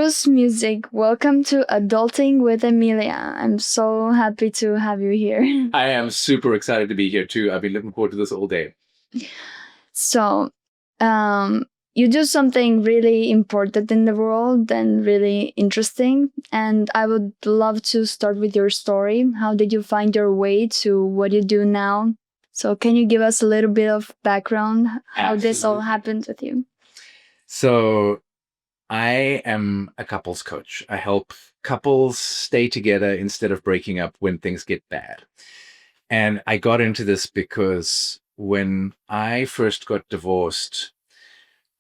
5.Bruce Music. Welcome to Adulting with Emilia. I'm so happy to have you here. I am super excited to be here too. I've been looking forward to this all day. So, you do something really important in the world and really interesting. And I would love to start with your story. How did you find your way to what you do now? So, can you give us a little bit of background how this all Absolutely. happened with you? So I am a couples coach. I help couples stay together instead of breaking up when things get bad. And I got into this because when I first got divorced,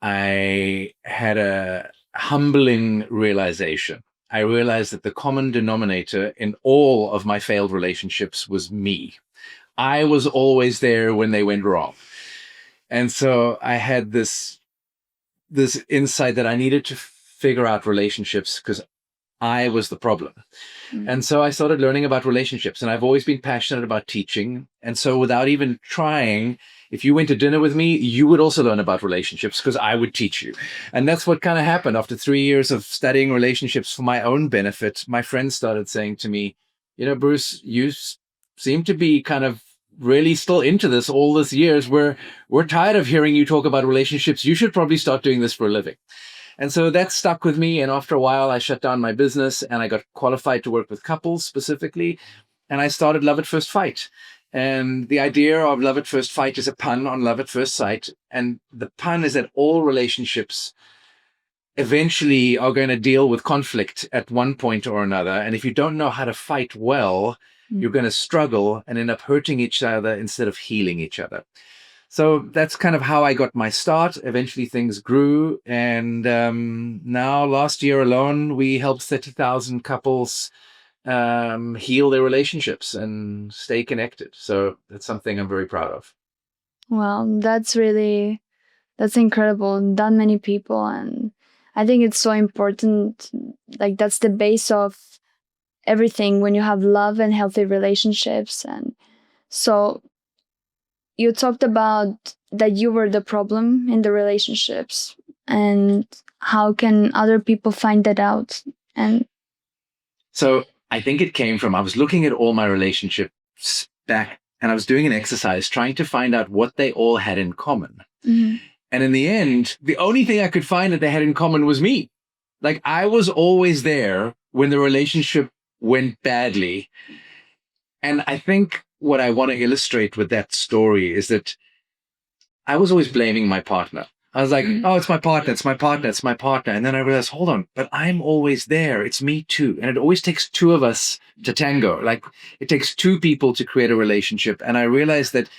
I had a humbling realization. I realized that the common denominator in all of my failed relationships was me. I was always there when they went wrong. And so I had this insight that I needed to figure out relationships because I was the problem. And so I started learning about relationships, and I've always been passionate about teaching. And so without even trying, if you went to dinner with me, you would also learn about relationships because I would teach you. And that's what kind of happened. After 3 years of studying relationships for my own benefit, my friends started saying to me, Bruce, you seem to be kind of really still into this all these years. We're tired of hearing you talk about relationships. You should probably start doing this for a living. And so that stuck with me. And after a while, I shut down my business and I got qualified to work with couples specifically. And I started Love at First Fight. And the idea of Love at First Fight is a pun on Love at First Sight. And the pun is that all relationships eventually are going to deal with conflict at one point or another. And if you don't know how to fight well, you're going to struggle and end up hurting each other instead of healing each other. So that's kind of how I got my start. Eventually things grew. And now last year alone, we helped 30,000 couples heal their relationships and stay connected. So that's something I'm very proud of. Wow, that's incredible. That many people. And I think it's so important. Like, that's the base of everything when you have love and healthy relationships. And so you talked about that you were the problem in the relationships, and how can other people find that out? And so I think it came from, I was looking at all my relationships back and I was doing an exercise trying to find out what they all had in common. And in the end, the only thing I could find that they had in common was me. Like, I was always there when the relationship went badly. And I think what I want to illustrate with that story is that I was always blaming my partner. I was like, oh, it's my partner, it's my partner, it's my partner. And then I realized, hold on, but I'm always there. It's me too. And it always takes two of us to tango. Like, it takes two people to create a relationship. And I realized that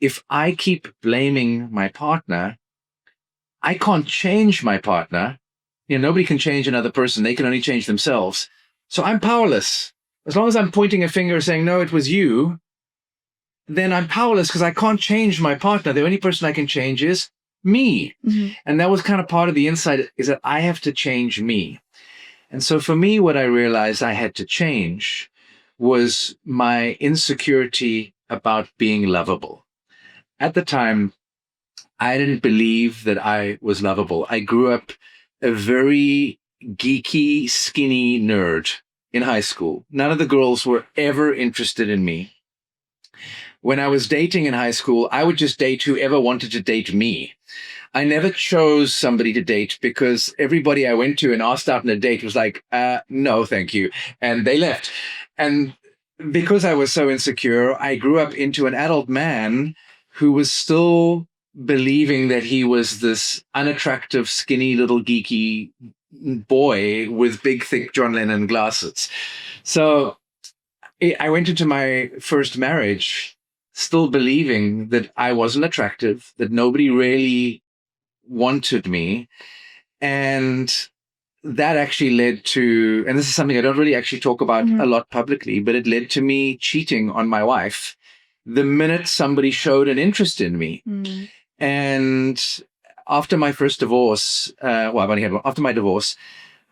if I keep blaming my partner, I can't change my partner. Nobody can change another person. They can only change themselves. So I'm powerless. As long as I'm pointing a finger saying, no, it was you, then I'm powerless because I can't change my partner. The only person I can change is me. And that was kind of part of the insight, is that I have to change me. And so for me, what I realized I had to change was my insecurity about being lovable. At the time, I didn't believe that I was lovable. I grew up a very geeky, skinny nerd in high school. None of the girls were ever interested in me. When I was dating in high school, I would just date whoever wanted to date me. I never chose somebody to date because everybody I went to and asked out on a date was like, no, thank you. And they left. And because I was so insecure, I grew up into an adult man who was still believing that he was this unattractive, skinny, little geeky boy with big, thick John Lennon glasses. So I went into my first marriage still believing that I wasn't attractive, that nobody really wanted me. And that actually led to, and this is something I don't really actually talk about a lot publicly, but it led to me cheating on my wife the minute somebody showed an interest in me. And after my first divorce, I've only had one, after my divorce,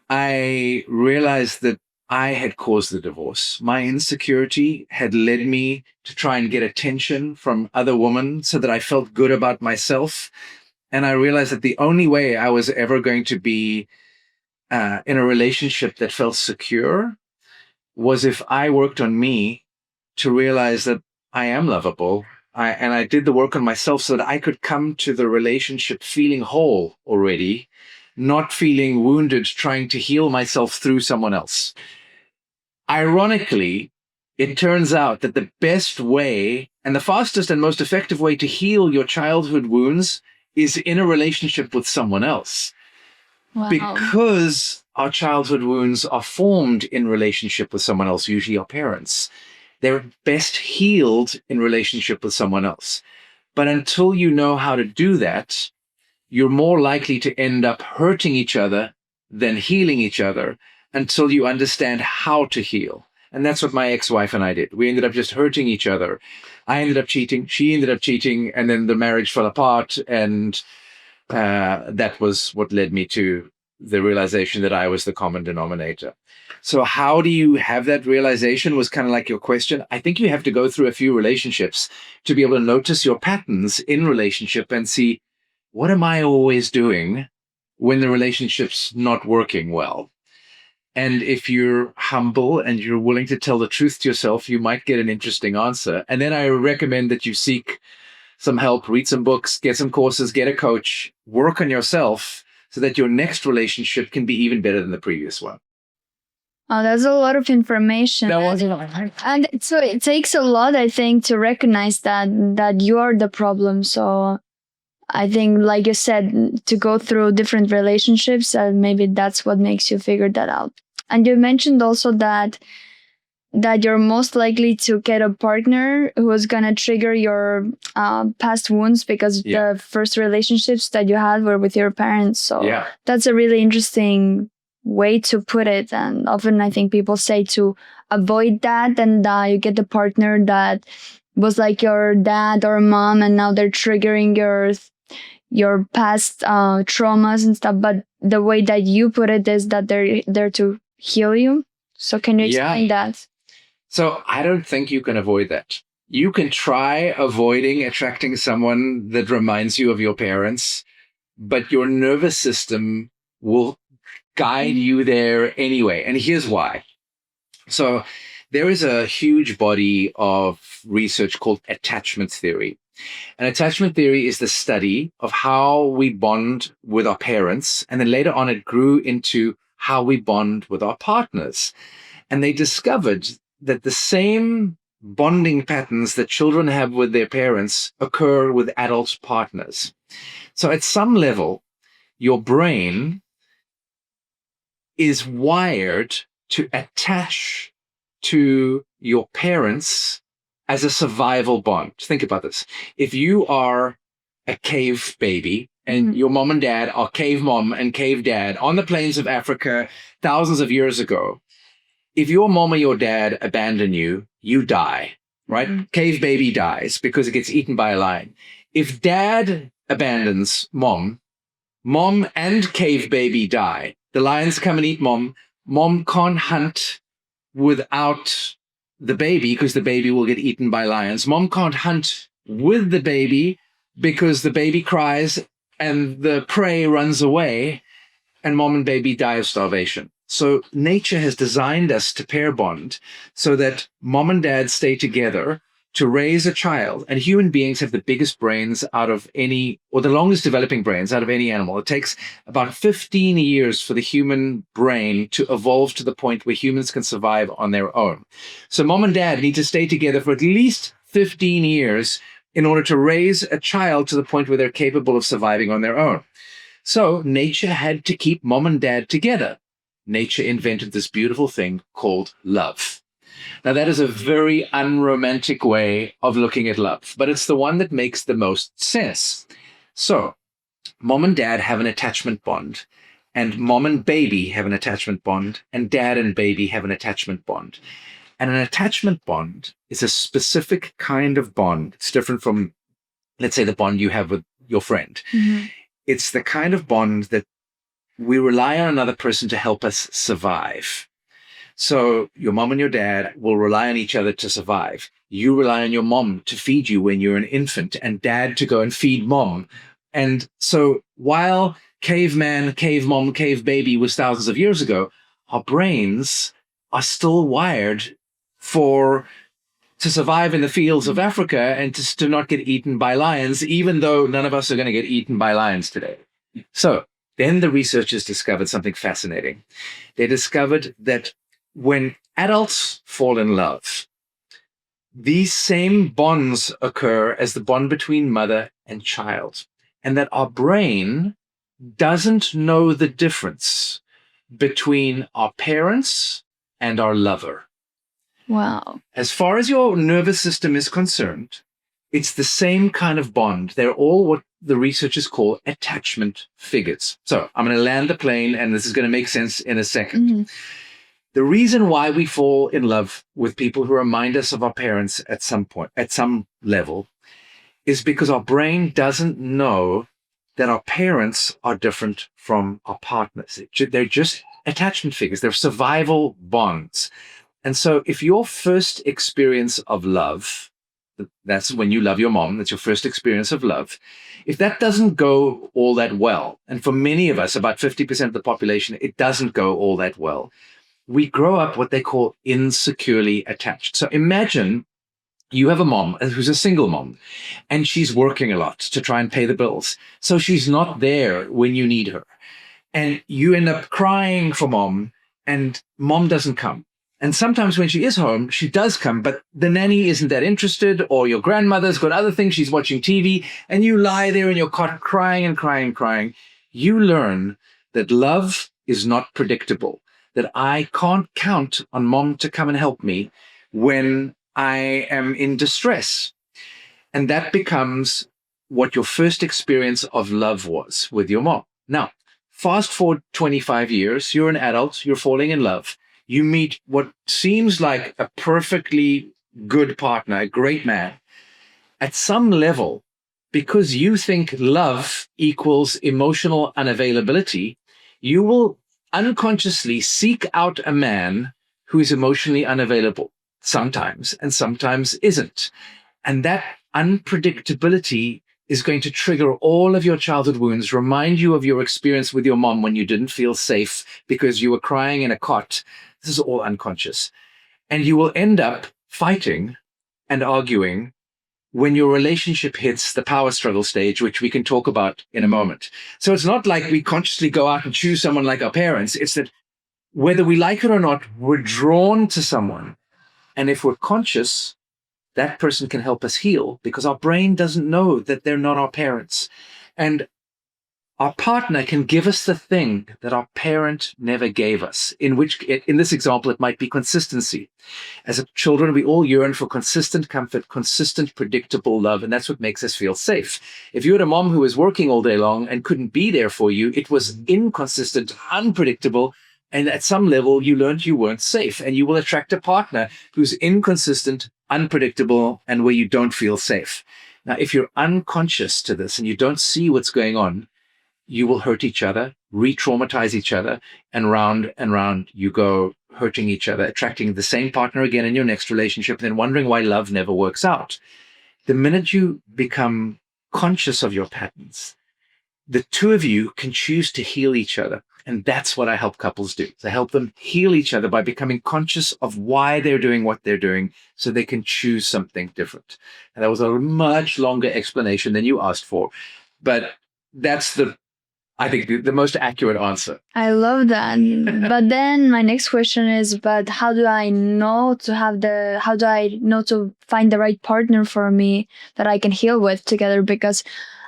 I realized that I had caused the divorce. My insecurity had led me to try and get attention from other women so that I felt good about myself. And I realized that the only way I was ever going to be in a relationship that felt secure was if I worked on me to realize that I am lovable. And I did the work on myself so that I could come to the relationship feeling whole already, not feeling wounded, trying to heal myself through someone else. Ironically, it turns out that the best way and the fastest and most effective way to heal your childhood wounds is in a relationship with someone else. Wow. Because our childhood wounds are formed in relationship with someone else, usually our parents. They're best healed in relationship with someone else. But until you know how to do that, you're more likely to end up hurting each other than healing each other until you understand how to heal. And that's what my ex-wife and I did. We ended up just hurting each other. I ended up cheating. She ended up cheating. And then the marriage fell apart. And that was what led me to the realization that I was the common denominator. So how do you have that realization was kind of like your question. I think you have to go through a few relationships to be able to notice your patterns in relationship and see, what am I always doing when the relationship's not working well? And if you're humble and you're willing to tell the truth to yourself, you might get an interesting answer. And then I recommend that you seek some help, read some books, get some courses, get a coach, work on yourself so that your next relationship can be even better than the previous one. Oh, that's a lot of information. That was And so it takes a lot, I think, to recognize that you are the problem. So I think, like you said, to go through different relationships, maybe that's what makes you figure that out. And you mentioned also that you're most likely to get a partner who is going to trigger your past wounds because the first relationships that you had were with your parents. So that's a really interesting way to put it. And often I think people say to avoid that, and you get the partner that was like your dad or mom, and now they're triggering your past traumas and stuff. But the way that you put it is that they're there to heal you. So can you explain that? So I don't think you can avoid that. You can try avoiding attracting someone that reminds you of your parents, but your nervous system will guide you there anyway. And here's why. So there is a huge body of research called attachment theory. And attachment theory is the study of how we bond with our parents. And then later on, it grew into how we bond with our partners. And they discovered that the same bonding patterns that children have with their parents occur with adult partners. So at some level, your brain is wired to attach to your parents as a survival bond. Think about this. If you are a cave baby and your mom and dad are cave mom and cave dad on the plains of Africa thousands of years ago, if your mom or your dad abandon you, you die, right? Cave baby dies because it gets eaten by a lion. If dad abandons mom, mom and cave baby die. The lions come and eat mom. Mom can't hunt without the baby because the baby will get eaten by lions. Mom can't hunt with the baby because the baby cries and the prey runs away, and mom and baby die of starvation. So nature has designed us to pair bond so that mom and dad stay together to raise a child. And human beings have the biggest brains out of any, or the longest developing brains out of any animal. It takes about 15 years for the human brain to evolve to the point where humans can survive on their own. So mom and dad need to stay together for at least 15 years in order to raise a child to the point where they're capable of surviving on their own. So nature had to keep mom and dad together. Nature invented this beautiful thing called love. Now, that is a very unromantic way of looking at love, but it's the one that makes the most sense. So, mom and dad have an attachment bond, and mom and baby have an attachment bond, and dad and baby have an attachment bond. And an attachment bond is a specific kind of bond. It's different from, let's say, the bond you have with your friend. It's the kind of bond that we rely on another person to help us survive. So your mom and your dad will rely on each other to survive. You rely on your mom to feed you when you're an infant, and dad to go and feed mom And so while caveman, cave mom, cave baby was thousands of years ago, our brains are still wired to survive in the fields of Africa and to not get eaten by lions, even though none of us are going to get eaten by lions today. So then the researchers discovered something fascinating. They discovered that when adults fall in love, these same bonds occur as the bond between mother and child, and that our brain doesn't know the difference between our parents and our lover. Wow. As far as your nervous system is concerned, it's the same kind of bond. They're all what the researchers call attachment figures. So I'm going to land the plane, and this is going to make sense in a second. Mm-hmm. The reason why we fall in love with people who remind us of our parents at some point, at some level, is because our brain doesn't know that our parents are different from our partners. They're just attachment figures. They're survival bonds. And so if your first experience of love, that's when you love your mom, that's your first experience of love, if that doesn't go all that well, and for many of us, about 50% of the population, it doesn't go all that well, we grow up what they call insecurely attached. So imagine you have a mom who's a single mom, and she's working a lot to try and pay the bills. So she's not there when you need her. And you end up crying for mom, and mom doesn't come. And sometimes when she is home, she does come, but the nanny isn't that interested, or your grandmother's got other things, she's watching TV, and you lie there in your cot crying and crying and crying. You learn that love is not predictable, that I can't count on mom to come and help me when I am in distress. And that becomes what your first experience of love was with your mom. Now, fast forward 25 years, you're an adult, you're falling in love. You meet what seems like a perfectly good partner, a great man. At some level, because you think love equals emotional unavailability, you will unconsciously seek out a man who is emotionally unavailable sometimes and sometimes isn't. And that unpredictability is going to trigger all of your childhood wounds, remind you of your experience with your mom when you didn't feel safe because you were crying in a cot. This is all unconscious. And you will end up fighting and arguing when your relationship hits the power struggle stage, which we can talk about in a moment. So it's not like we consciously go out and choose someone like our parents. It's that whether we like it or not, we're drawn to someone. And if we're conscious, that person can help us heal because our brain doesn't know that they're not our parents. And our partner can give us the thing that our parent never gave us, in this example, it might be consistency. As children, we all yearn for consistent comfort, consistent, predictable love, and that's what makes us feel safe. If you had a mom who was working all day long and couldn't be there for you, it was inconsistent, unpredictable, and at some level, you learned you weren't safe, and you will attract a partner who's inconsistent, unpredictable, and where you don't feel safe. Now, if you're unconscious to this and you don't see what's going on, you will hurt each other, re-traumatize each other, and round you go, hurting each other, attracting the same partner again in your next relationship, and then wondering why love never works out. The minute you become conscious of your patterns, the two of you can choose to heal each other. And that's what I help couples do. I help them heal each other by becoming conscious of why they're doing what they're doing so they can choose something different. And that was a much longer explanation than you asked for. But that's I think the most accurate answer. I love that. But then my next question is, but how do I know to find the right partner for me that I can heal with together? Because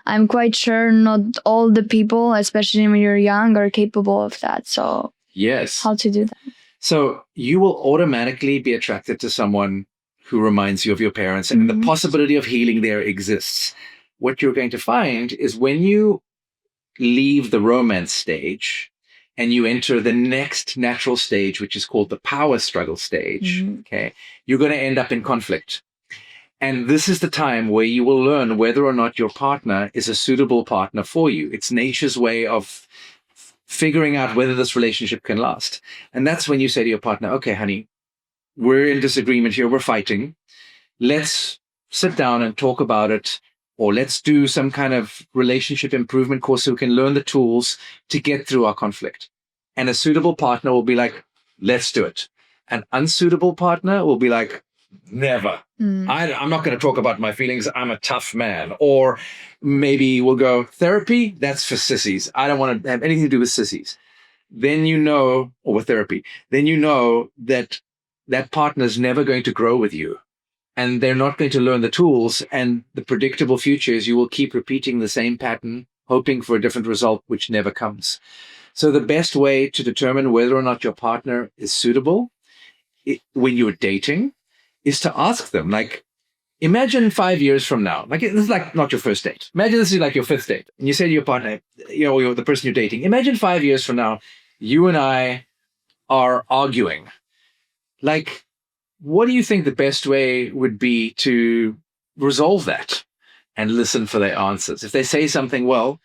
I'm quite sure not all the people, especially when you're young, are capable of that. So yes, how to do that? So you will automatically be attracted to someone who reminds you of your parents, and the possibility of healing there exists. What you're going to find is when you leave the romance stage and you enter the next natural stage, which is called the power struggle stage, okay, you're going to end up in conflict. And this is the time where you will learn whether or not your partner is a suitable partner for you. It's nature's way of figuring out whether this relationship can last. And that's when you say to your partner, okay, honey, we're in disagreement here, we're fighting. Let's sit down and talk about it. or let's do some kind of relationship improvement course so we can learn the tools to get through our conflict. And a suitable partner will be like, let's do it. An unsuitable partner will be like, never. I'm not going to talk about my feelings. I'm a tough man. Or maybe we'll go, therapy, that's for sissies. I don't want to have anything to do with sissies. Then you know, or with therapy, then you know that that partner is never going to grow with you. And they're not going to learn the tools. And the predictable future is you will keep repeating the same pattern, hoping for a different result, which never comes. So the best way to determine whether or not your partner is suitable when you're dating is to ask them, like, imagine 5 years from now, like this is like not your first date. Imagine this is like your fifth date. And you say to your partner, or the person you're dating, imagine 5 years from now, you and I are arguing. Like, what do you think the best way would be to resolve that? And listen for their answers. If they say something, well,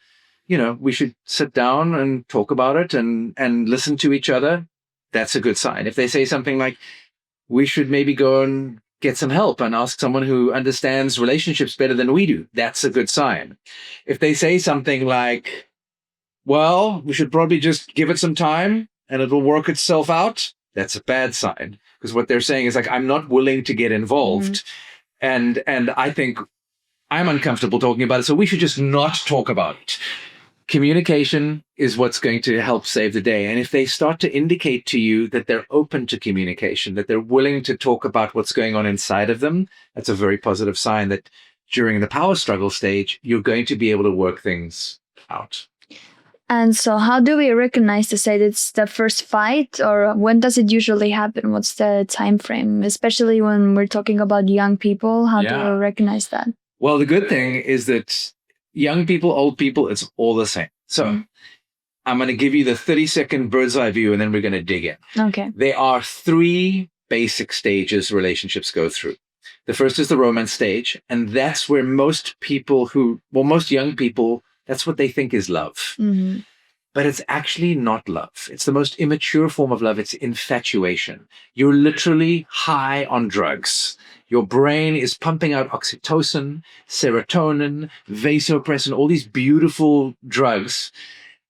we should sit down and talk about it and listen to each other, that's a good sign. If they say something like, we should maybe go and get some help and ask someone who understands relationships better than we do, that's a good sign. If they say something like, well, we should probably just give it some time and it will work itself out, that's a bad sign. Because what they're saying is like, I'm not willing to get involved. And I think I'm uncomfortable talking about it, so we should just not talk about it. Communication is what's going to help save the day. And if they start to indicate to you that they're open to communication, that they're willing to talk about what's going on inside of them, that's a very positive sign that during the power struggle stage, you're going to be able to work things out. And so how do we recognize to say it's the first fight, or when does it usually happen? What's the time frame, especially when we're talking about young people? How do we recognize that? Well, the good thing is that young people, old people, it's all the same. So I'm going to give you the 30-second bird's eye view, and then we're going to dig in. Okay. There are 3 basic stages relationships go through. The first is the romance stage, and that's where most young people, that's what they think is love. But it's actually not love. It's the most immature form of love. It's infatuation. You're literally high on drugs. Your brain is pumping out oxytocin, serotonin, vasopressin, all these beautiful drugs.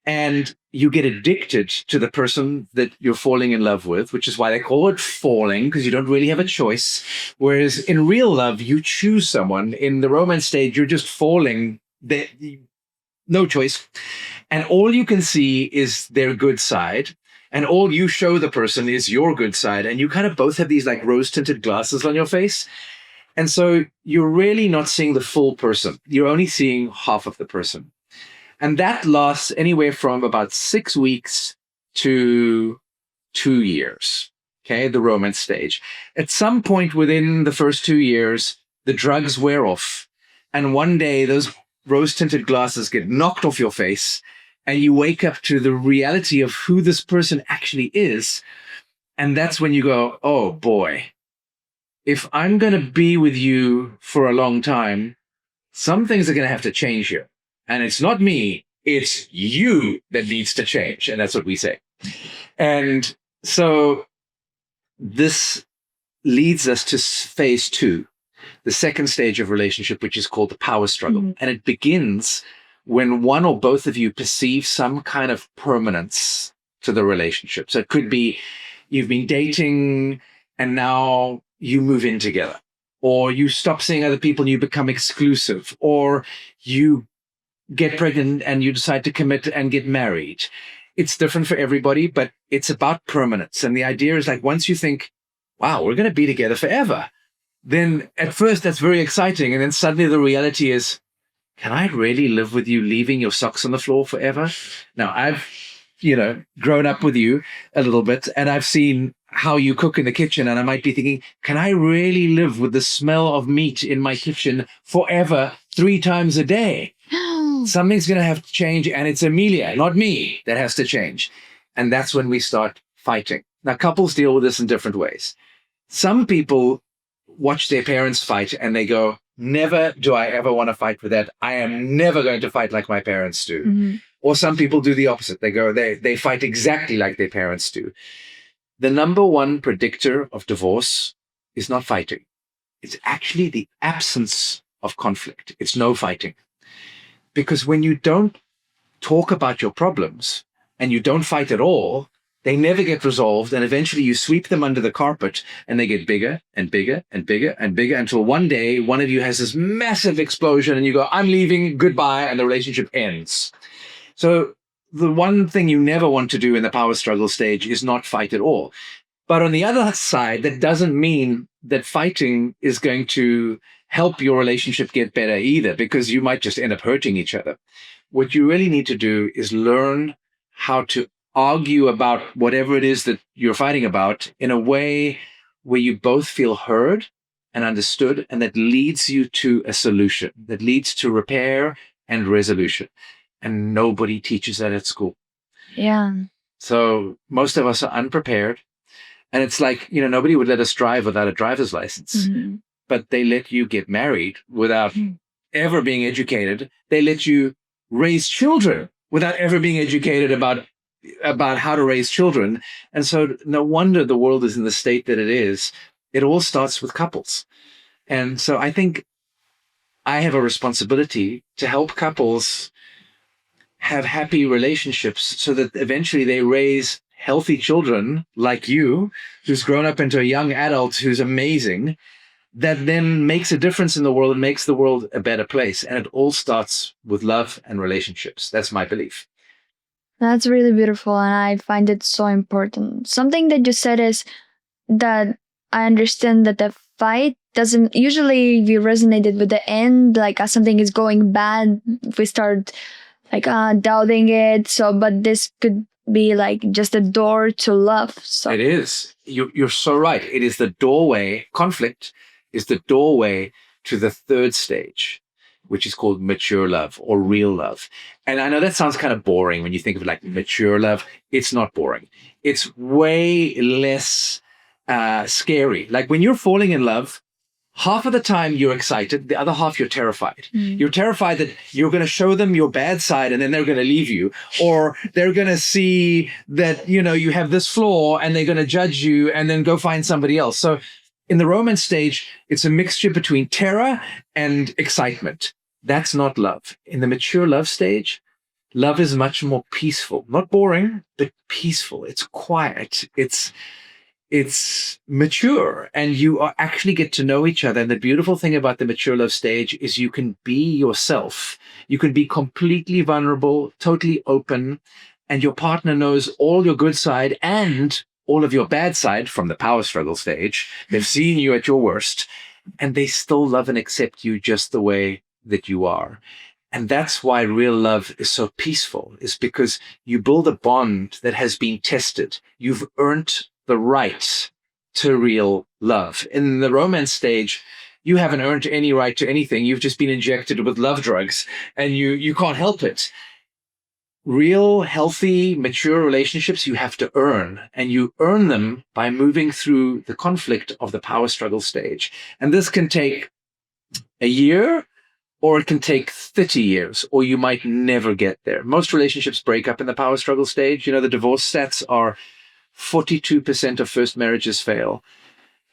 And you get addicted to the person that you're falling in love with, which is why they call it falling, because you don't really have a choice. Whereas in real love, you choose someone. In the romance stage, you're just falling. No choice. And all you can see is their good side. And all you show the person is your good side. And you kind of both have these like rose-tinted glasses on your face. And so you're really not seeing the full person. You're only seeing half of the person. And that lasts anywhere from about 6 weeks to 2 years. Okay, the romance stage. At some point within the first 2 years, the drugs wear off. And one day those rose-tinted glasses get knocked off your face, and you wake up to the reality of who this person actually is. And that's when you go, oh boy, if I'm going to be with you for a long time, some things are going to have to change here. And it's not me, it's you that needs to change. And that's what we say. And so this leads us to phase 2, the second stage of relationship, which is called the power struggle. And it begins when one or both of you perceive some kind of permanence to the relationship. So it could be you've been dating and now you move in together, or you stop seeing other people and you become exclusive, or you get pregnant and you decide to commit and get married. It's different for everybody, but it's about permanence. And the idea is like, once you think, wow, we're going to be together forever, then at first that's very exciting. And then suddenly the reality is, can I really live with you leaving your socks on the floor forever? Now, I've, grown up with you a little bit, and I've seen how you cook in the kitchen. And I might be thinking, can I really live with the smell of meat in my kitchen forever, 3 times a day? Something's going to have to change. And it's Amelia, not me, that has to change. And that's when we start fighting. Now, couples deal with this in different ways. Some people watch their parents fight and they go, never do I ever want to fight for that. I am never going to fight like my parents do. Or some people do the opposite. They go, they fight exactly like their parents do. The number one predictor of divorce is not fighting. It's actually the absence of conflict. It's no fighting. Because when you don't talk about your problems and you don't fight at all, they never get resolved. And eventually you sweep them under the carpet and they get bigger and bigger and bigger and bigger until one day one of you has this massive explosion and you go, I'm leaving, goodbye, and the relationship ends. So the one thing you never want to do in the power struggle stage is not fight at all. But on the other side, that doesn't mean that fighting is going to help your relationship get better either, because you might just end up hurting each other. What you really need to do is learn how to argue about whatever it is that you're fighting about in a way where you both feel heard and understood, and that leads you to a solution, that leads to repair and resolution. And nobody teaches that at school. Yeah. So most of us are unprepared. And it's like, nobody would let us drive without a driver's license, but they let you get married without ever being educated. They let you raise children without ever being educated about how to raise children. And so no wonder the world is in the state that it is. It all starts with couples. And so I think I have a responsibility to help couples have happy relationships so that eventually they raise healthy children like you, who's grown up into a young adult who's amazing, that then makes a difference in the world and makes the world a better place. And it all starts with love and relationships. That's my belief. That's really beautiful, and I find it so important. Something that you said is that I understand that the fight doesn't usually be resonated with the end, like as something is going bad, we start like doubting it. So, but this could be like just a door to love. So it is. You're so right. It is the doorway. Conflict is the doorway to the third stage, which is called mature love or real love. And I know that sounds kind of boring when you think of it like mature love. It's not boring. It's way less scary. Like when you're falling in love, half of the time you're excited, the other half you're terrified. You're terrified that you're going to show them your bad side and then they're going to leave you, or they're going to see that, you have this flaw and they're going to judge you and then go find somebody else. So in the romance stage, it's a mixture between terror and excitement. That's not love. In the mature love stage, love is much more peaceful, not boring, but peaceful. It's quiet. It's mature, and you actually get to know each other. And the beautiful thing about the mature love stage is you can be yourself. You can be completely vulnerable, totally open, and your partner knows all your good side and all of your bad side from the power struggle stage. They've seen you at your worst, and they still love and accept you just the way that you are. And that's why real love is so peaceful, is because you build a bond that has been tested. You've earned the right to real love. In the romance stage, you haven't earned any right to anything. You've just been injected with love drugs and you can't help it. Real, healthy, mature relationships you have to earn, and you earn them by moving through the conflict of the power struggle stage. And this can take a year, or it can take 30 years, or you might never get there. Most relationships break up in the power struggle stage. The divorce stats are 42% of first marriages fail.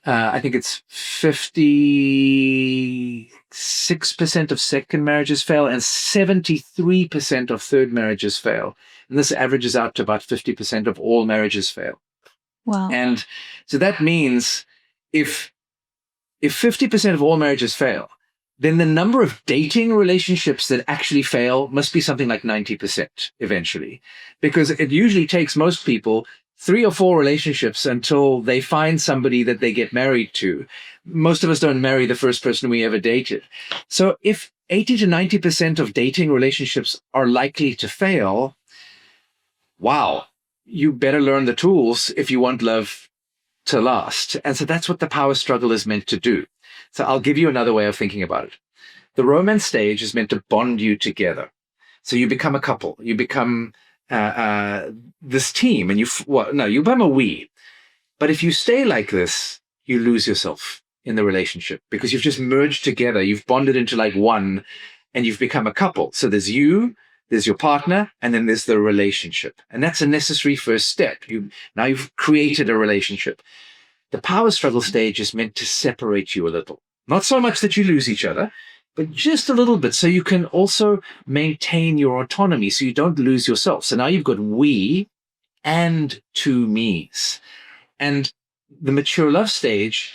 I think it's 56% of second marriages fail, and 73% of third marriages fail. And this averages out to about 50% of all marriages fail. Wow. And so that means if 50% of all marriages fail, then the number of dating relationships that actually fail must be something like 90% eventually, because it usually takes most people 3 or 4 relationships until they find somebody that they get married to. Most of us don't marry the first person we ever dated. So if 80 to 90% of dating relationships are likely to fail, wow, you better learn the tools if you want love to last. And so that's what the power struggle is meant to do. So I'll give you another way of thinking about it. The romance stage is meant to bond you together. So you become a couple. You become this team, and you become a we. But if you stay like this, you lose yourself in the relationship because you've just merged together. You've bonded into like one, and you've become a couple. So there's you, there's your partner, and then there's the relationship. And that's a necessary first step. Now you've created a relationship. The power struggle stage is meant to separate you a little. Not so much that you lose each other, but just a little bit, so you can also maintain your autonomy, so you don't lose yourself. So now you've got we and two me's. And the mature love stage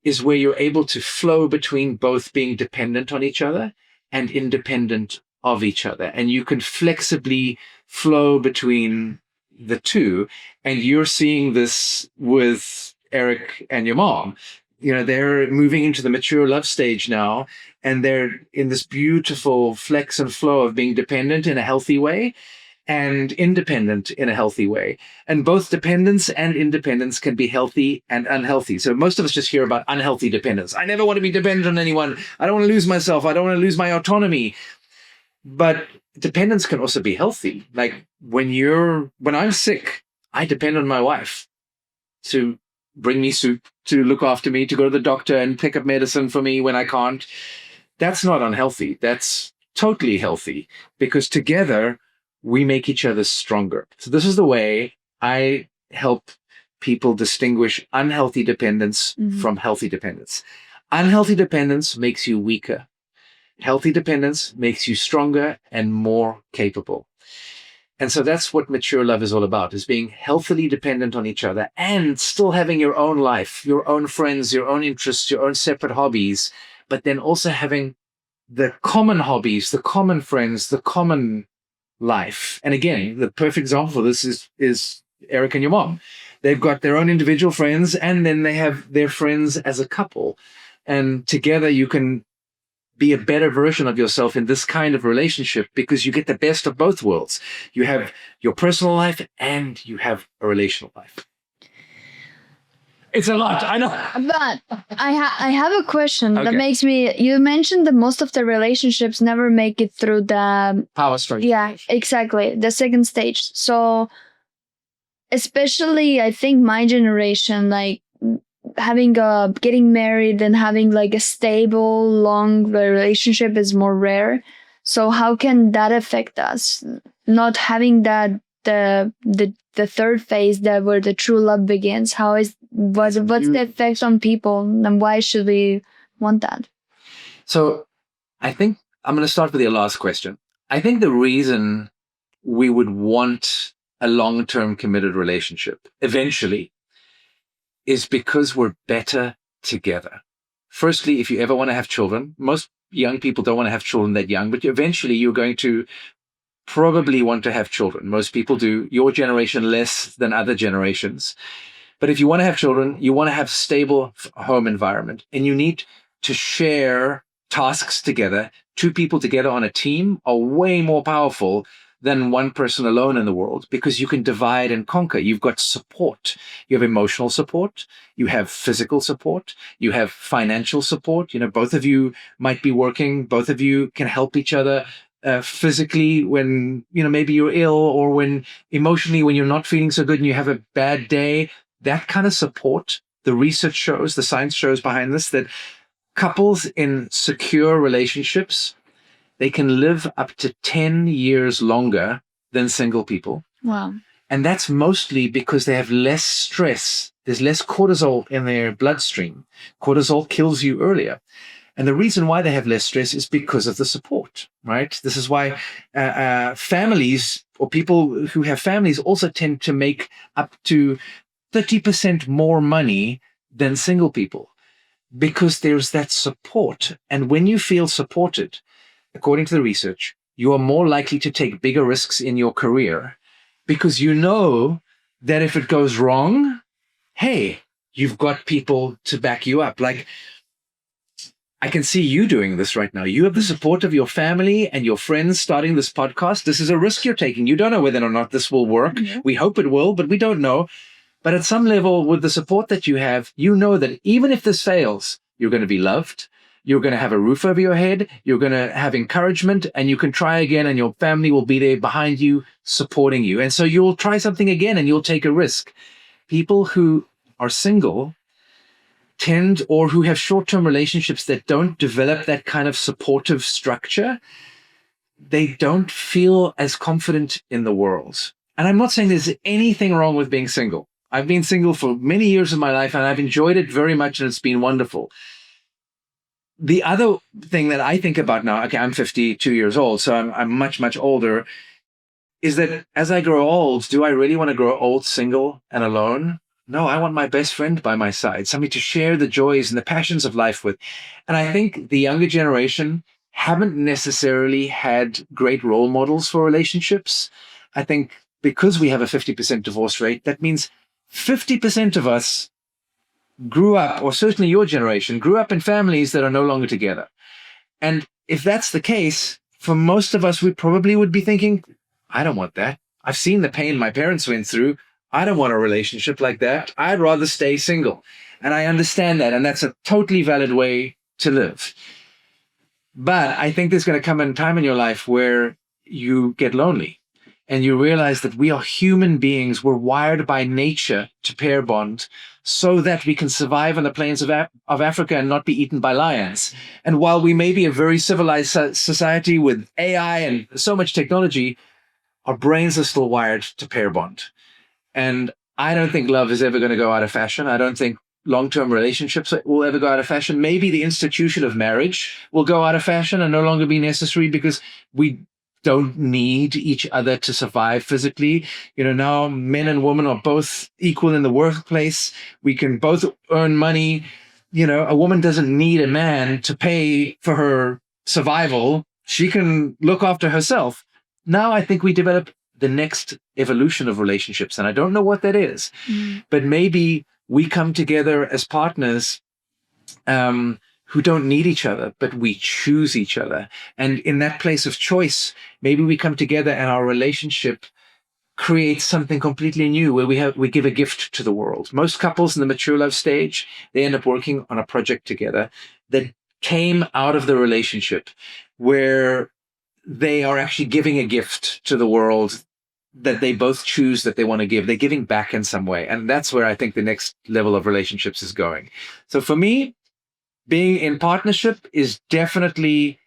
is where you're able to flow between both being dependent on each other and independent of each other. And you can flexibly flow between the two. And you're seeing this with Eric and your mom. They're moving into the mature love stage now, and they're in this beautiful flex and flow of being dependent in a healthy way and independent in a healthy way. And both dependence and independence can be healthy and unhealthy. So most of us just hear about unhealthy dependence. I never want to be dependent on anyone. I don't want to lose myself. I don't want to lose my autonomy. But dependence can also be healthy. Like when I'm sick, I depend on my wife to bring me soup, to look after me, to go to the doctor and pick up medicine for me when I can't. That's not unhealthy. That's totally healthy, because together we make each other stronger. So this is the way I help people distinguish unhealthy dependence from healthy dependence. Unhealthy dependence makes you weaker. Healthy dependence makes you stronger and more capable. And so that's what mature love is all about, is being healthily dependent on each other and still having your own life, your own friends, your own interests, your own separate hobbies, but then also having the common hobbies, the common friends, the common life. And again, the perfect example for this is Eric and your mom. They've got their own individual friends, and then they have their friends as a couple. And together you can be a better version of yourself in this kind of relationship, because you get the best of both worlds. You have your personal life and you have a relational life. It's a lot, I know. But I have a question that Okay. makes me. You mentioned that most of the relationships never make it through the Power struggle. Yeah, exactly, the second stage. So, especially I think my generation, like getting married and having like a stable, long relationship is more rare. So how can that affect us? Not having that the third phase, that where the true love begins. What's the effect on people, and why should we want that? So I think I'm going to start with your last question. I think the reason we would want a long-term committed relationship eventually is because we're better together. Firstly, if you ever want to have children, most young people don't want to have children that young, but eventually you're going to probably want to have children. Most people do. Your generation less than other generations. But if you want to have children, you want to have stable home environment, and you need to share tasks together. Two people together on a team are way more powerful than one person alone in the world, because you can divide and conquer. You've got support. You have emotional support. You have physical support. You have financial support. Both of you might be working. Both of you can help each other physically when, maybe you're ill, or when emotionally, when you're not feeling so good and you have a bad day. That kind of support, the research shows, the science shows behind this, that couples in secure relationships, they can live up to 10 years longer than single people. Wow. And that's mostly because they have less stress. There's less cortisol in their bloodstream. Cortisol kills you earlier. And the reason why they have less stress is because of the support, right? This is why families, or people who have families, also tend to make up to 30% more money than single people, because there's that support. And when you feel supported, according to the research, you are more likely to take bigger risks in your career, because you know that if it goes wrong, hey, you've got people to back you up. Like, I can see you doing this right now. You have the support of your family and your friends starting this podcast. This is a risk you're taking. You don't know whether or not this will work. Mm-hmm. We hope it will, but we don't know. But at some level, with the support that you have, you know that even if this fails, you're going to be loved. You're going to have a roof over your head. You're going to have encouragement, and you can try again, and your family will be there behind you, supporting you. And so you'll try something again, and you'll take a risk. People who are single tend, or who have short-term relationships that don't develop that kind of supportive structure, they don't feel as confident in the world. And I'm not saying there's anything wrong with being single. I've been single for many years of my life, and I've enjoyed it very much, and it's been wonderful. the other thing that I think about now, okay, I'm 52 years old, so I'm much, much older, is that as I grow old, do I really want to grow old, single, and alone? No, I want my best friend by my side, somebody to share the joys and the passions of life with. And I think the younger generation haven't necessarily had great role models for relationships. I think because we have a 50% divorce rate, that means 50% of us grew up, or certainly your generation, grew up in families that are no longer together. And if that's the case, for most of us, we probably would be thinking, I don't want that. I've seen the pain my parents went through. I don't want a relationship like that. I'd rather stay single. And I understand that. And that's a totally valid way to live. But I think there's going to come a time in your life where you get lonely and you realize that we are human beings. We're wired by nature to pair bond so that we can survive on the plains of Africa and not be eaten by lions. And while we may be a very civilized society with AI and so much technology, our brains are still wired to pair bond. And I don't think love is ever going to go out of fashion. I don't think long-term relationships will ever go out of fashion. Maybe the institution of marriage will go out of fashion and no longer be necessary because we don't need each other to survive physically. You know, now men and women are both equal in the workplace. We can both earn money. You know, a woman doesn't need a man to pay for her survival. She can look after herself. Now I think we develop the next evolution of relationships, and I don't know what that is, but maybe we come together as partners who don't need each other, but we choose each other. And in that place of choice, maybe we come together and our relationship creates something completely new where we give a gift to the world. Most couples in the mature love stage, they end up working on a project together that came out of the relationship where they are actually giving a gift to the world that they both choose that they want to give. They're giving back in some way. And that's where I think the next level of relationships is going. So for me, being in partnership is definitely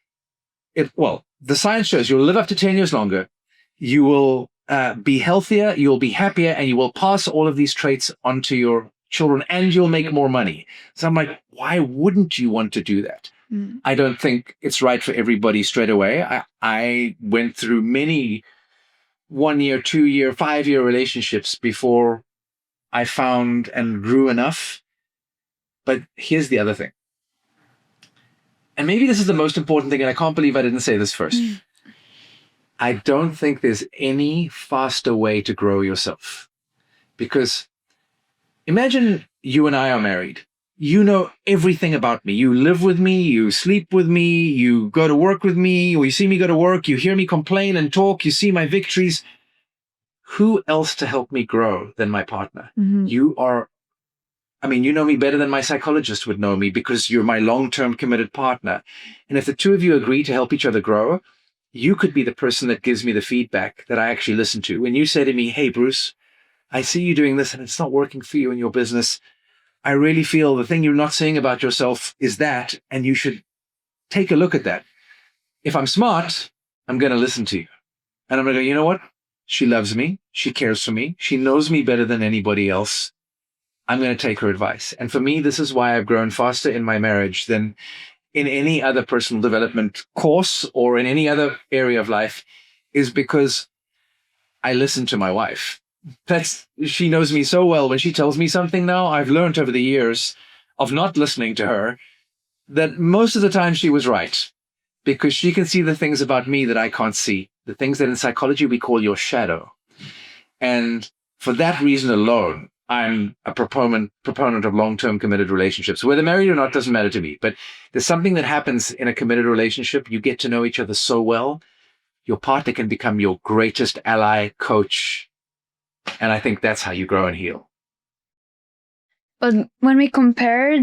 well, the science shows you'll live up to 10 years longer. You will be healthier, you'll be happier, and you will pass all of these traits onto your children, and you'll make more money. So I'm like, why wouldn't you want to do that? I don't think it's right for everybody straight away. I went through many 1 year, 2 year, 5 year relationships before I found and grew enough. But here's the other thing. And maybe this is the most important thing, and I can't believe I didn't say this first. I don't think there's any faster way to grow yourself. Because imagine you and I are married. You know everything about me. You live with me, you sleep with me, you go to work with me, or you see me go to work, you hear me complain and talk, you see my victories. Who else to help me grow than my partner? You are, you know me better than my psychologist would know me because you're my long-term committed partner. And if the two of you agree to help each other grow, you could be the person that gives me the feedback that I actually listen to. When you say to me, hey, Bruce, I see you doing this and it's not working for you in your business. I really feel the thing you're not saying about yourself is that, and you should take a look at that. If I'm smart, I'm going to listen to you. And I'm going to go, you know what? She loves me. She cares for me. She knows me better than anybody else. I'm going to take her advice. And for me, this is why I've grown faster in my marriage than in any other personal development course or in any other area of life, is because I listen to my wife. She knows me so well. When she tells me something now, I've learned over the years of not listening to her that most of the time she was right, because she can see the things about me that I can't see, the things that in psychology we call your shadow. And for that reason alone, I'm a proponent of long-term committed relationships. Whether married or not doesn't matter to me, but there's something that happens in a committed relationship. You get to know each other so well. Your partner can become your greatest ally, coach. And I think that's how you grow and heal. But when we compare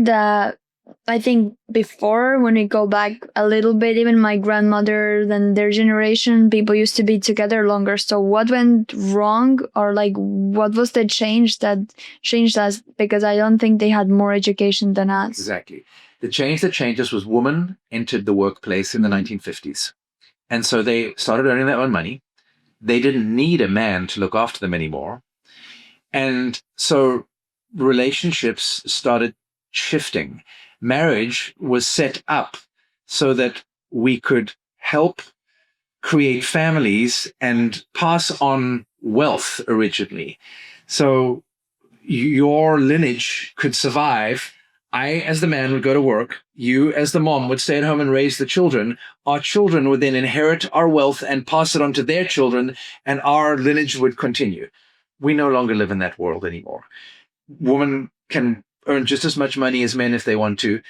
I think before, when we go back a little bit, even my grandmother and their generation, people used to be together longer. So what went wrong, or like what was the change that changed us? Because I don't think they had more education than us. Exactly. The change that changed us was women entered the workplace in the 1950s. And so they started earning their own money. They didn't need a man to look after them anymore. And so relationships started shifting. Marriage was set up so that we could help create families and pass on wealth originally. So your lineage could survive. I, as the man, would go to work. You, as the mom, would stay at home and raise the children. Our children would then inherit our wealth and pass it on to their children, and our lineage would continue. We no longer live in that world anymore. Women can earn just as much money as men if they want to.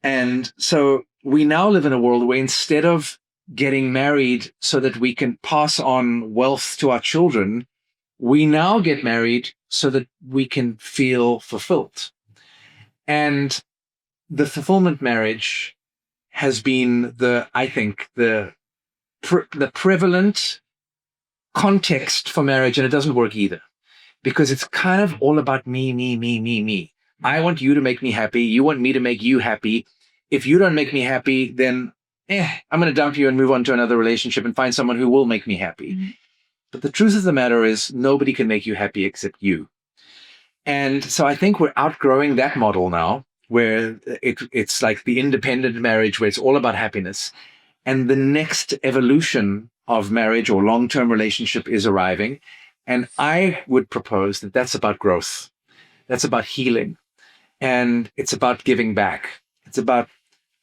And so we now live in a world where instead of getting married so that we can pass on wealth to our children, we now get married so that we can feel fulfilled. And the fulfillment marriage has been I think, the prevalent context for marriage, and it doesn't work either, because it's kind of all about me, me, me, me, me. I want you to make me happy. You want me to make you happy. If you don't make me happy, then I'm going to dump you and move on to another relationship and find someone who will make me happy. Mm-hmm. But the truth of the matter is nobody can make you happy except you. And so I think we're outgrowing that model now, where it's like the independent marriage, where it's all about happiness. And the next evolution of marriage or long-term relationship is arriving. And I would propose that that's about growth. That's about healing. And it's about giving back. It's about,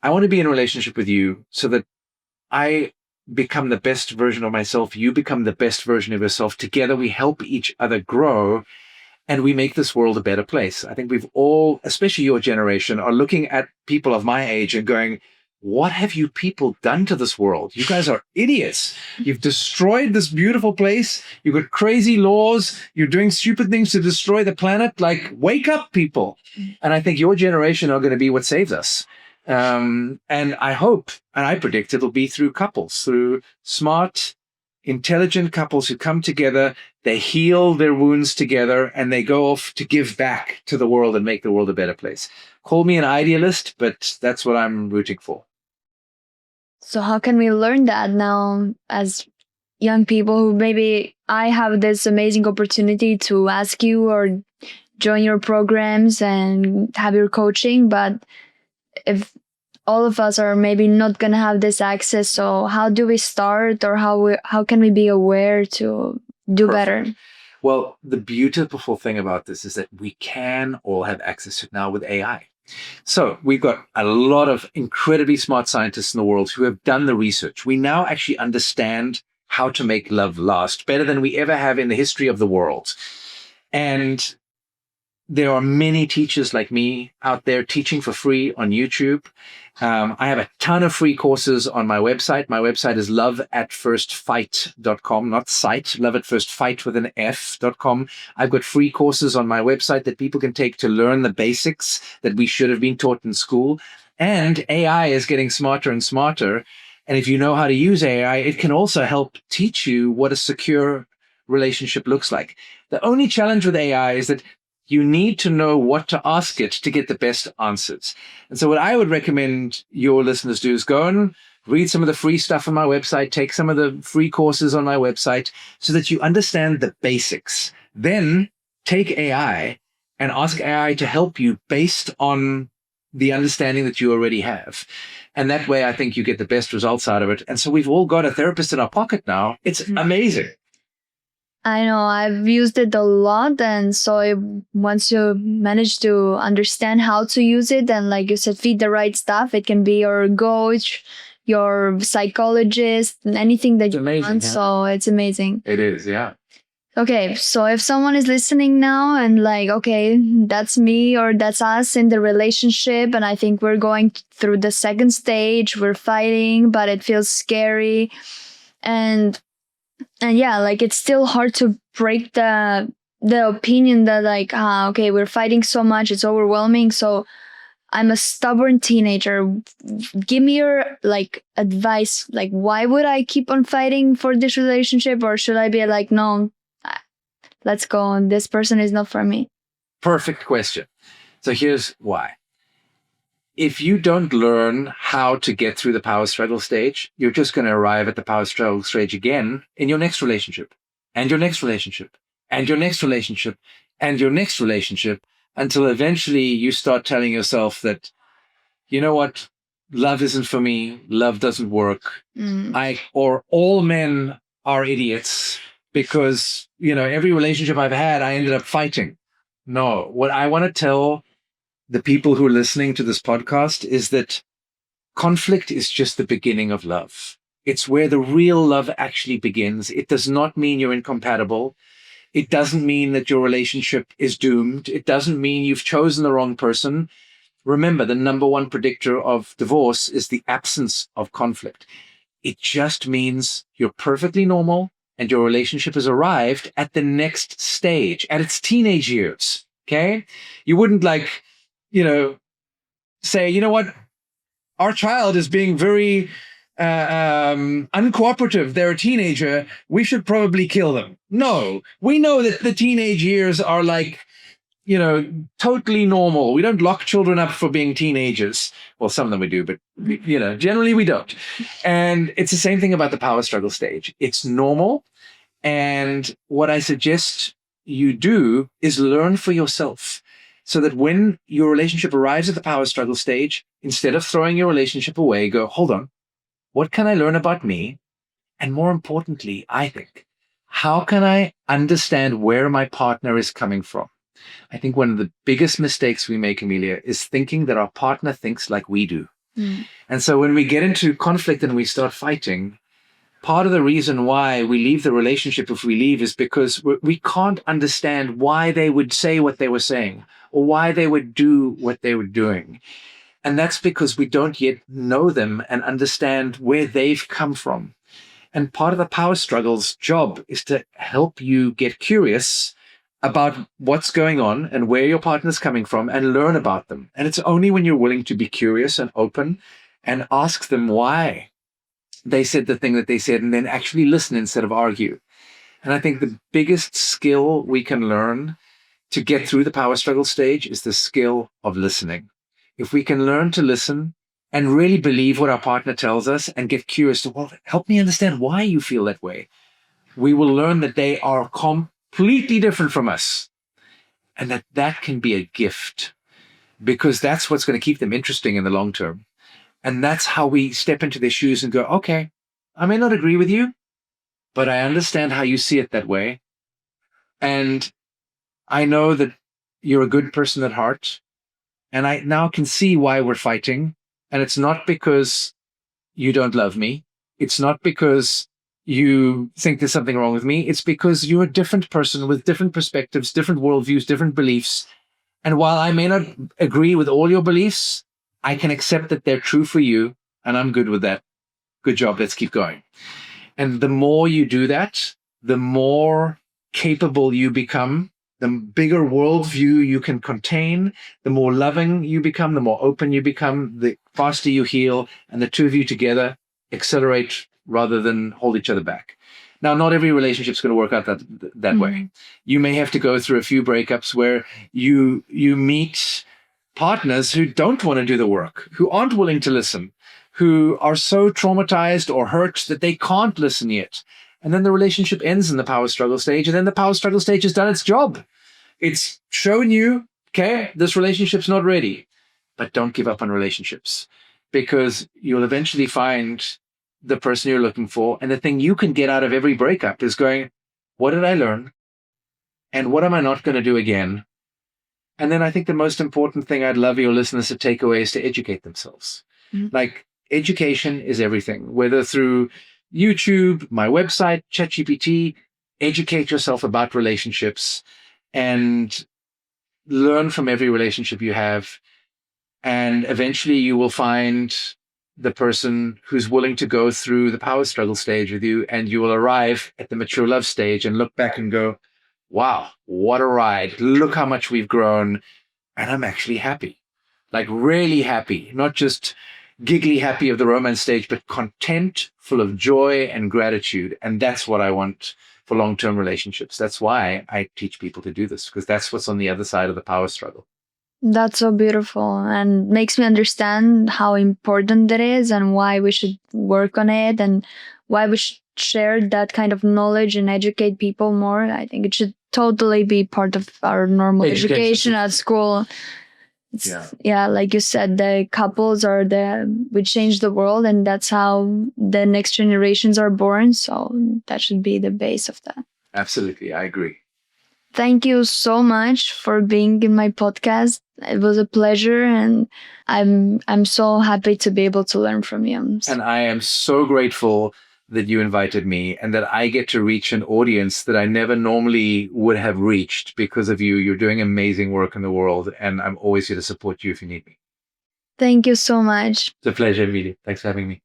I want to be in a relationship with you so that I become the best version of myself. You become the best version of yourself. Together we help each other grow, and we make this world a better place. I think we've all, especially your generation, are looking at people of my age and going, what have you people done to this world? You guys are idiots. You've destroyed this beautiful place. You've got crazy laws. You're doing stupid things to destroy the planet. Like, wake up, people. And I think your generation are going to be what saves us. And I hope, and I predict it'll be through couples, through smart, intelligent couples who come together, they heal their wounds together, and they go off to give back to the world and make the world a better place. Call me an idealist, but that's what I'm rooting for. So how can we learn that now as young people who maybe I have this amazing opportunity to ask you or join your programs and have your coaching, but if all of us are maybe not going to have this access, so how do we start, or how can we be aware to do better? Well, the beautiful thing about this is that we can all have access to it now with AI. So we've got a lot of incredibly smart scientists in the world who have done the research. We now actually understand how to make love last better than we ever have in the history of the world. And there are many teachers like me out there teaching for free on YouTube. I have a ton of free courses on my website. My website is loveatfirstfight.com, not site, loveatfirstfight with an F.com. I've got free courses on my website that people can take to learn the basics that we should have been taught in school. And AI is getting smarter and smarter. And if you know how to use AI, it can also help teach you what a secure relationship looks like. The only challenge with AI is that you need to know what to ask it to get the best answers. And so what I would recommend your listeners do is go and read some of the free stuff on my website, take some of the free courses on my website so that you understand the basics. Then take AI and ask AI to help you based on the understanding that you already have. And that way, I think you get the best results out of it. And so we've all got a therapist in our pocket now. It's amazing. I know, I've used it a lot, and so once you manage to understand how to use it, and like you said, feed the right stuff, it can be your coach, your psychologist, anything that you want. Yeah. So it's amazing. It is, yeah. Okay, so if someone is listening now and like, okay, that's me or that's us in the relationship, and I think we're going through the second stage, we're fighting, but it feels scary, and yeah, like it's still hard to break the opinion that like, okay, we're fighting so much, it's overwhelming. So I'm a stubborn teenager. Give me your like advice. Like, why would I keep on fighting for this relationship, or should I be like, no, let's go on. This person is not for me. Perfect question. So here's why. If you don't learn how to get through the power struggle stage, you're just going to arrive at the power struggle stage again in your next relationship, and your next relationship, and your next relationship, and your next relationship, until eventually you start telling yourself that, you know what, love isn't for me, love doesn't work, or all men are idiots because, every relationship I've had, I ended up fighting. No, what I want to tell the people who are listening to this podcast is that conflict is just the beginning of love. It's where the real love actually begins. It does not mean you're incompatible. It doesn't mean that your relationship is doomed. It doesn't mean you've chosen the wrong person. Remember, the number one predictor of divorce is the absence of conflict. It just means you're perfectly normal and your relationship has arrived at the next stage, at its teenage years. Okay? You wouldn't say, you know what? Our child is being very uncooperative. They're a teenager. We should probably kill them. No, we know that the teenage years are totally normal. We don't lock children up for being teenagers. Well, some of them we do, but generally we don't. And it's the same thing about the power struggle stage. It's normal. And what I suggest you do is learn for yourself so that when your relationship arrives at the power struggle stage, instead of throwing your relationship away, go, hold on, what can I learn about me? And more importantly, I think, how can I understand where my partner is coming from? I think one of the biggest mistakes we make, Amelia, is thinking that our partner thinks like we do. And so when we get into conflict and we start fighting, part of the reason why we leave the relationship if we leave is because we can't understand why they would say what they were saying or why they would do what they were doing. And that's because we don't yet know them and understand where they've come from. And part of the power struggle's job is to help you get curious about what's going on and where your partner's coming from and learn about them. And it's only when you're willing to be curious and open and ask them why they said the thing that they said and then actually listen instead of argue. And I think the biggest skill we can learn to get through the power struggle stage is the skill of listening. If we can learn to listen and really believe what our partner tells us and get curious to, well, help me understand why you feel that way, we will learn that they are completely different from us and that can be a gift because that's what's going to keep them interesting in the long term. And that's how we step into their shoes and go, okay, I may not agree with you, but I understand how you see it that way. And I know that you're a good person at heart. And I now can see why we're fighting. And it's not because you don't love me. It's not because you think there's something wrong with me. It's because you're a different person with different perspectives, different worldviews, different beliefs. And while I may not agree with all your beliefs, I can accept that they're true for you. And I'm good with that. Good job. Let's keep going. And the more you do that, the more capable you become, the bigger worldview you can contain, the more loving you become, the more open you become, the faster you heal, and the two of you together accelerate rather than hold each other back. Now, not every relationship is going to work out that way. You may have to go through a few breakups where you meet partners who don't want to do the work, who aren't willing to listen, who are so traumatized or hurt that they can't listen yet. And then the relationship ends in the power struggle stage, and then the power struggle stage has done its job. It's shown you, okay, this relationship's not ready. But don't give up on relationships because you'll eventually find the person you're looking for. And the thing you can get out of every breakup is going, what did I learn? And what am I not going to do again? And then I think the most important thing I'd love your listeners to take away is to educate themselves. Like, education is everything, whether through YouTube, my website, ChatGPT. Educate yourself about relationships and learn from every relationship you have. And eventually you will find the person who's willing to go through the power struggle stage with you, and you will arrive at the mature love stage and look back and go, wow, what a ride. Look how much we've grown. And I'm actually happy, like really happy, not just giggly happy of the romance stage, but content, full of joy and gratitude. And that's what I want for long-term relationships. That's why I teach people to do this, because that's what's on the other side of the power struggle. That's so beautiful and makes me understand how important it is and why we should work on it and why we should share that kind of knowledge and educate people more. I think it should totally be part of our normal education at school. Yeah, like you said, the couples are we change the world, and that's how the next generations are born. So that should be the base of that. Absolutely, I agree. Thank you so much for being in my podcast. It was a pleasure, and I'm so happy to be able to learn from you. And I am so grateful that you invited me and that I get to reach an audience that I never normally would have reached because of you. You're doing amazing work in the world, and I'm always here to support you if you need me. Thank you so much. It's a pleasure, Emilia. Thanks for having me.